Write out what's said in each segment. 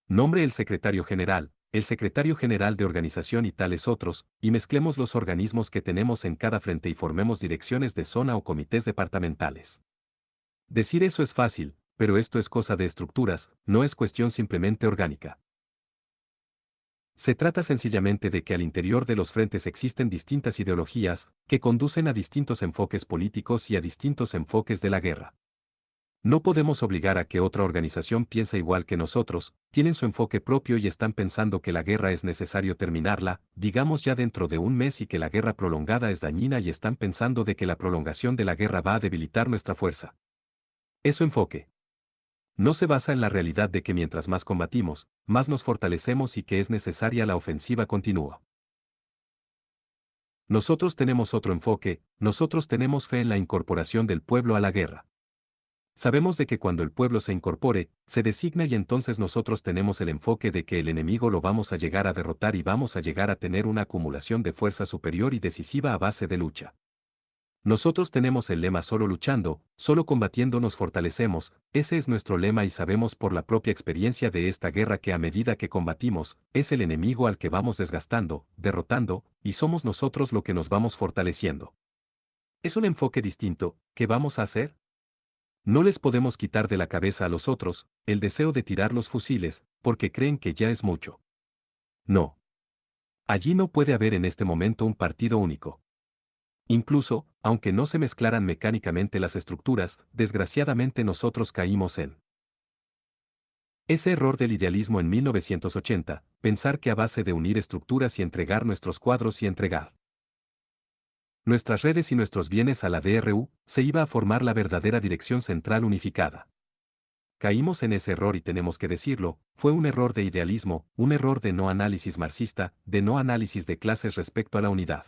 Nombre el secretario general de organización y tales otros, y mezclemos los organismos que tenemos en cada frente y formemos direcciones de zona o comités departamentales. Decir eso es fácil, pero esto es cosa de estructuras, no es cuestión simplemente orgánica. Se trata sencillamente de que al interior de los frentes existen distintas ideologías, que conducen a distintos enfoques políticos y a distintos enfoques de la guerra. No podemos obligar a que otra organización piense igual que nosotros, tienen su enfoque propio y están pensando que la guerra es necesario terminarla, digamos ya dentro de un mes y que la guerra prolongada es dañina y están pensando de que la prolongación de la guerra va a debilitar nuestra fuerza. Es su enfoque. No se basa en la realidad de que mientras más combatimos, más nos fortalecemos y que es necesaria la ofensiva continua. Nosotros tenemos otro enfoque, nosotros tenemos fe en la incorporación del pueblo a la guerra. Sabemos de que cuando el pueblo se incorpore, se designa y entonces nosotros tenemos el enfoque de que el enemigo lo vamos a llegar a derrotar y vamos a llegar a tener una acumulación de fuerza superior y decisiva a base de lucha. Nosotros tenemos el lema solo luchando, solo combatiendo nos fortalecemos, ese es nuestro lema y sabemos por la propia experiencia de esta guerra que a medida que combatimos, es el enemigo al que vamos desgastando, derrotando, y somos nosotros lo que nos vamos fortaleciendo. Es un enfoque distinto, ¿qué vamos a hacer? No les podemos quitar de la cabeza a los otros el deseo de tirar los fusiles, porque creen que ya es mucho. No. Allí no puede haber en este momento un partido único. Incluso, aunque no se mezclaran mecánicamente las estructuras, desgraciadamente nosotros caímos en ese error del idealismo en 1980, pensar que a base de unir estructuras y entregar nuestros cuadros y entregar nuestras redes y nuestros bienes a la DRU, se iba a formar la verdadera dirección central unificada. Caímos en ese error y tenemos que decirlo, fue un error de idealismo, un error de no análisis marxista, de no análisis de clases respecto a la unidad.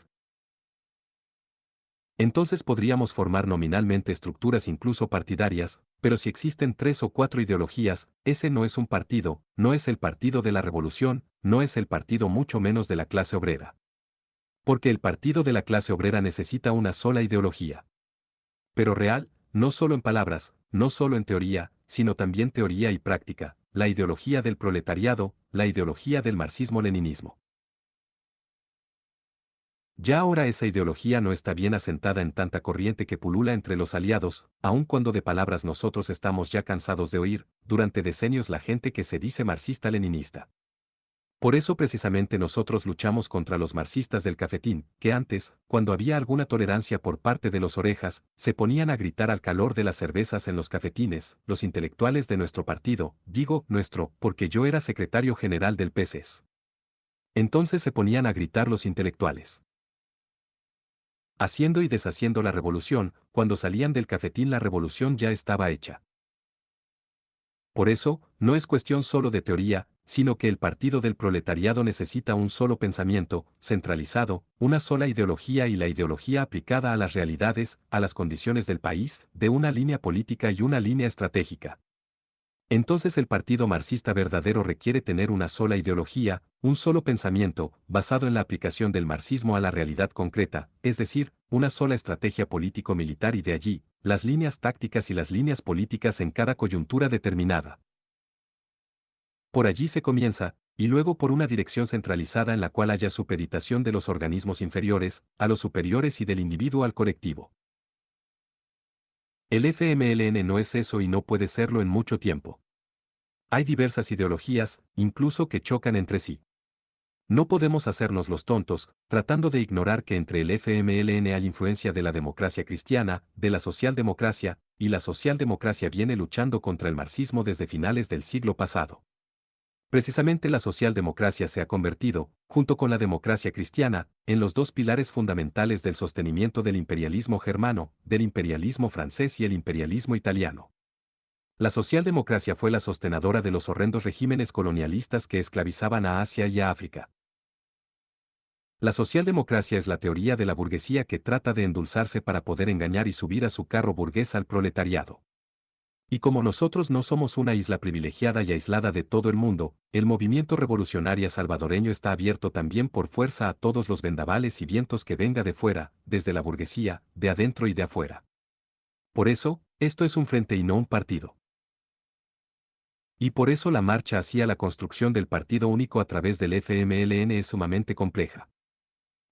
Entonces podríamos formar nominalmente estructuras incluso partidarias, pero si existen 3 o 4 ideologías, ese no es un partido, no es el partido de la revolución, no es el partido mucho menos de la clase obrera. Porque el partido de la clase obrera necesita una sola ideología. Pero real, no solo en palabras, no solo en teoría, sino también teoría y práctica, la ideología del proletariado, la ideología del marxismo-leninismo. Ya ahora esa ideología no está bien asentada en tanta corriente que pulula entre los aliados, aun cuando de palabras nosotros estamos ya cansados de oír, durante decenios la gente que se dice marxista-leninista. Por eso precisamente nosotros luchamos contra los marxistas del cafetín, que antes, cuando había alguna tolerancia por parte de los orejas, se ponían a gritar al calor de las cervezas en los cafetines, los intelectuales de nuestro partido, digo nuestro, porque yo era secretario general del PSES. Entonces se ponían a gritar los intelectuales. Haciendo y deshaciendo la revolución, cuando salían del cafetín la revolución ya estaba hecha. Por eso, no es cuestión solo de teoría, sino que el partido del proletariado necesita un solo pensamiento, centralizado, una sola ideología y la ideología aplicada a las realidades, a las condiciones del país, de una línea política y una línea estratégica. Entonces el partido marxista verdadero requiere tener una sola ideología, un solo pensamiento, basado en la aplicación del marxismo a la realidad concreta, es decir, una sola estrategia político-militar y de allí, las líneas tácticas y las líneas políticas en cada coyuntura determinada. Por allí se comienza, y luego por una dirección centralizada en la cual haya supeditación de los organismos inferiores, a los superiores y del individuo al colectivo. El FMLN no es eso y no puede serlo en mucho tiempo. Hay diversas ideologías, incluso que chocan entre sí. No podemos hacernos los tontos, tratando de ignorar que entre el FMLN hay influencia de la democracia cristiana, de la socialdemocracia, y la socialdemocracia viene luchando contra el marxismo desde finales del siglo pasado. Precisamente la socialdemocracia se ha convertido, junto con la democracia cristiana, en los 2 pilares fundamentales del sostenimiento del imperialismo germano, del imperialismo francés y el imperialismo italiano. La socialdemocracia fue la sostenedora de los horrendos regímenes colonialistas que esclavizaban a Asia y a África. La socialdemocracia es la teoría de la burguesía que trata de endulzarse para poder engañar y subir a su carro burgués al proletariado. Y como nosotros no somos una isla privilegiada y aislada de todo el mundo, el movimiento revolucionario salvadoreño está abierto también por fuerza a todos los vendavales y vientos que venga de fuera, desde la burguesía, de adentro y de afuera. Por eso, esto es un frente y no un partido. Y por eso la marcha hacia la construcción del partido único a través del FMLN es sumamente compleja.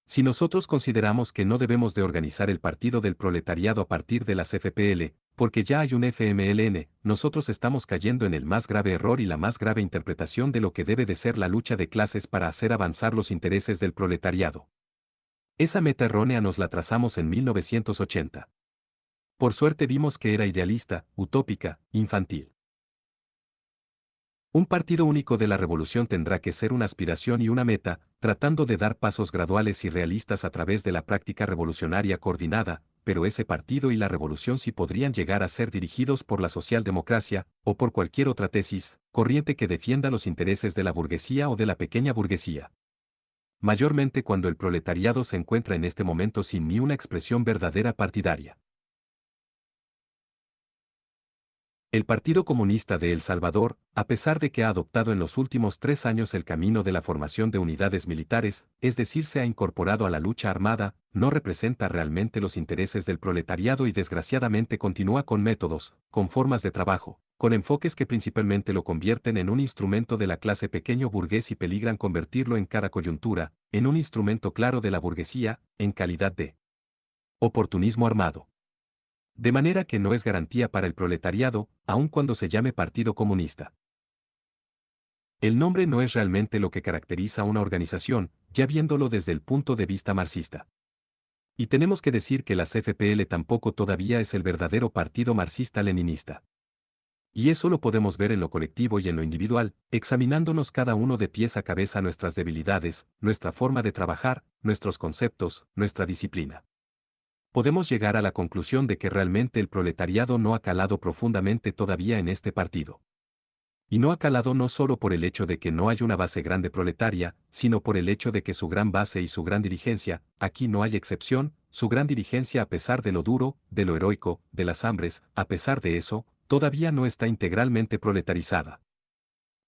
Si nosotros consideramos que no debemos de organizar el partido del proletariado a partir de las FPL, porque ya hay un FMLN, nosotros estamos cayendo en el más grave error y la más grave interpretación de lo que debe de ser la lucha de clases para hacer avanzar los intereses del proletariado. Esa meta errónea nos la trazamos en 1980. Por suerte vimos que era idealista, utópica, infantil. Un partido único de la revolución tendrá que ser una aspiración y una meta, tratando de dar pasos graduales y realistas a través de la práctica revolucionaria coordinada, pero ese partido y la revolución sí podrían llegar a ser dirigidos por la socialdemocracia, o por cualquier otra tesis, corriente que defienda los intereses de la burguesía o de la pequeña burguesía. Mayormente cuando el proletariado se encuentra en este momento sin ni una expresión verdadera partidaria. El Partido Comunista de El Salvador, a pesar de que ha adoptado en los últimos 3 años el camino de la formación de unidades militares, es decir, se ha incorporado a la lucha armada, no representa realmente los intereses del proletariado y desgraciadamente continúa con métodos, con formas de trabajo, con enfoques que principalmente lo convierten en un instrumento de la clase pequeño burgués y peligran convertirlo en cada coyuntura, en un instrumento claro de la burguesía, en calidad de oportunismo armado. De manera que no es garantía para el proletariado, aun cuando se llame Partido Comunista. El nombre no es realmente lo que caracteriza a una organización, ya viéndolo desde el punto de vista marxista. Y tenemos que decir que las FPL tampoco todavía es el verdadero partido marxista-leninista. Y eso lo podemos ver en lo colectivo y en lo individual, examinándonos cada uno de pies a cabeza nuestras debilidades, nuestra forma de trabajar, nuestros conceptos, nuestra disciplina. Podemos llegar a la conclusión de que realmente el proletariado no ha calado profundamente todavía en este partido. Y no ha calado no solo por el hecho de que no hay una base grande proletaria, sino por el hecho de que su gran base y su gran dirigencia, aquí no hay excepción, su gran dirigencia a pesar de lo duro, de lo heroico, de las hambres, a pesar de eso, todavía no está integralmente proletarizada.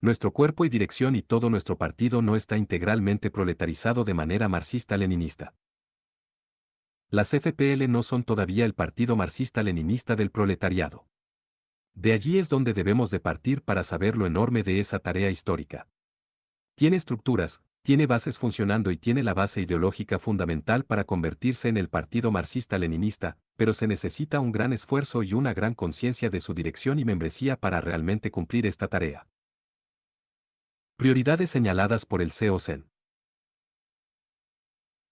Nuestro cuerpo y dirección y todo nuestro partido no está integralmente proletarizado de manera marxista-leninista. Las FPL no son todavía el partido marxista-leninista del proletariado. De allí es donde debemos de partir para saber lo enorme de esa tarea histórica. Tiene estructuras, tiene bases funcionando y tiene la base ideológica fundamental para convertirse en el partido marxista-leninista, pero se necesita un gran esfuerzo y una gran conciencia de su dirección y membresía para realmente cumplir esta tarea. Prioridades señaladas por el COCEN.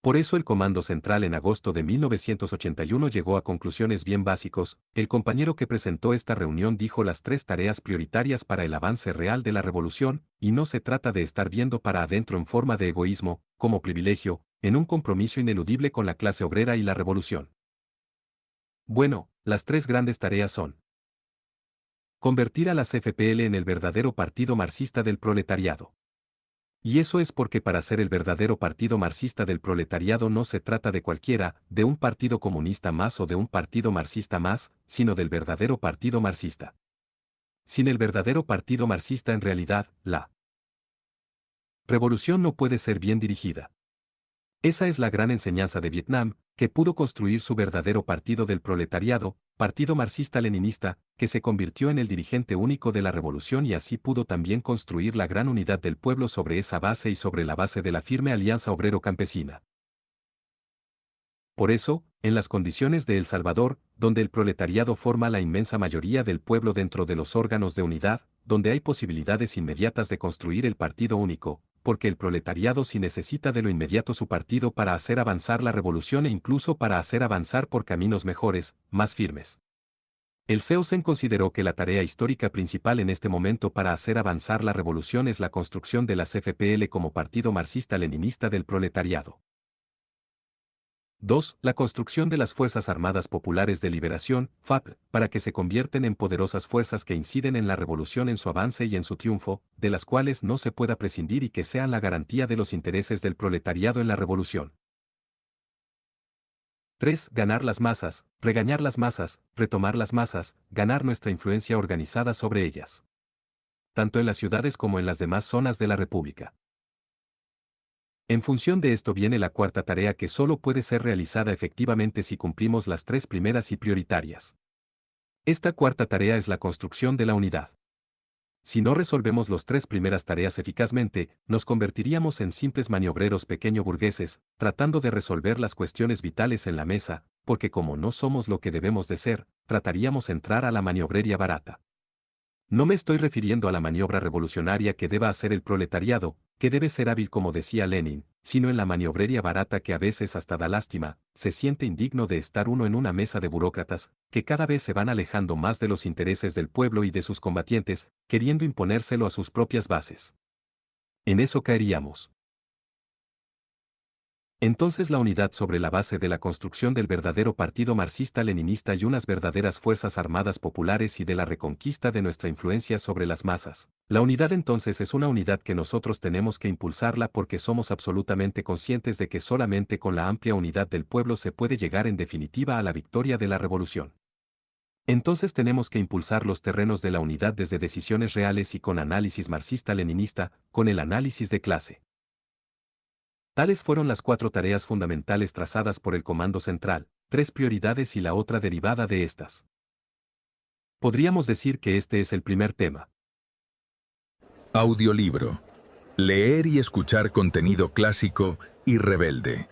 Por eso el Comando Central en agosto de 1981 llegó a conclusiones bien básicos. El compañero que presentó esta reunión dijo las 3 tareas prioritarias para el avance real de la revolución, y no se trata de estar viendo para adentro en forma de egoísmo, como privilegio, en un compromiso ineludible con la clase obrera y la revolución. Bueno, las 3 grandes tareas son: convertir a las FPL en el verdadero partido marxista del proletariado. Y eso es porque para ser el verdadero partido marxista del proletariado no se trata de cualquiera, de un partido comunista más o de un partido marxista más, sino del verdadero partido marxista. Sin el verdadero partido marxista en realidad, la revolución no puede ser bien dirigida. Esa es la gran enseñanza de Vietnam, que pudo construir su verdadero partido del proletariado, partido marxista-leninista, que se convirtió en el dirigente único de la revolución y así pudo también construir la gran unidad del pueblo sobre esa base y sobre la base de la firme alianza obrero-campesina. Por eso, en las condiciones de El Salvador, donde el proletariado forma la inmensa mayoría del pueblo dentro de los órganos de unidad, donde hay posibilidades inmediatas de construir el partido único, porque el proletariado sí necesita de lo inmediato su partido para hacer avanzar la revolución e incluso para hacer avanzar por caminos mejores, más firmes. El CEOCEN consideró que la tarea histórica principal en este momento para hacer avanzar la revolución es la construcción de las FPL como partido marxista-leninista del proletariado. 2. La construcción de las Fuerzas Armadas Populares de Liberación, FAP, para que se convierten en poderosas fuerzas que inciden en la revolución en su avance y en su triunfo, de las cuales no se pueda prescindir y que sean la garantía de los intereses del proletariado en la revolución. 3. Ganar las masas, regañar las masas, retomar las masas, ganar nuestra influencia organizada sobre ellas. Tanto en las ciudades como en las demás zonas de la República. En función de esto viene la cuarta tarea que solo puede ser realizada efectivamente si cumplimos las 3 primeras y prioritarias. Esta cuarta tarea es la construcción de la unidad. Si no resolvemos los tres primeras tareas eficazmente, nos convertiríamos en simples maniobreros pequeño burgueses, tratando de resolver las cuestiones vitales en la mesa, porque como no somos lo que debemos de ser, trataríamos entrar a la maniobrería barata. No me estoy refiriendo a la maniobra revolucionaria que deba hacer el proletariado, que debe ser hábil como decía Lenin, sino en la maniobrería barata que a veces hasta da lástima, se siente indigno de estar uno en una mesa de burócratas, que cada vez se van alejando más de los intereses del pueblo y de sus combatientes, queriendo imponérselo a sus propias bases. En eso caeríamos. Entonces la unidad sobre la base de la construcción del verdadero partido marxista-leninista y unas verdaderas fuerzas armadas populares y de la reconquista de nuestra influencia sobre las masas. La unidad entonces es una unidad que nosotros tenemos que impulsarla porque somos absolutamente conscientes de que solamente con la amplia unidad del pueblo se puede llegar en definitiva a la victoria de la revolución. Entonces tenemos que impulsar los terrenos de la unidad desde decisiones reales y con análisis marxista-leninista, con el análisis de clase. Tales fueron las 4 tareas fundamentales trazadas por el Comando Central, 3 prioridades y la otra derivada de estas. Podríamos decir que este es el primer tema. Audiolibro. Leer y escuchar contenido clásico y rebelde.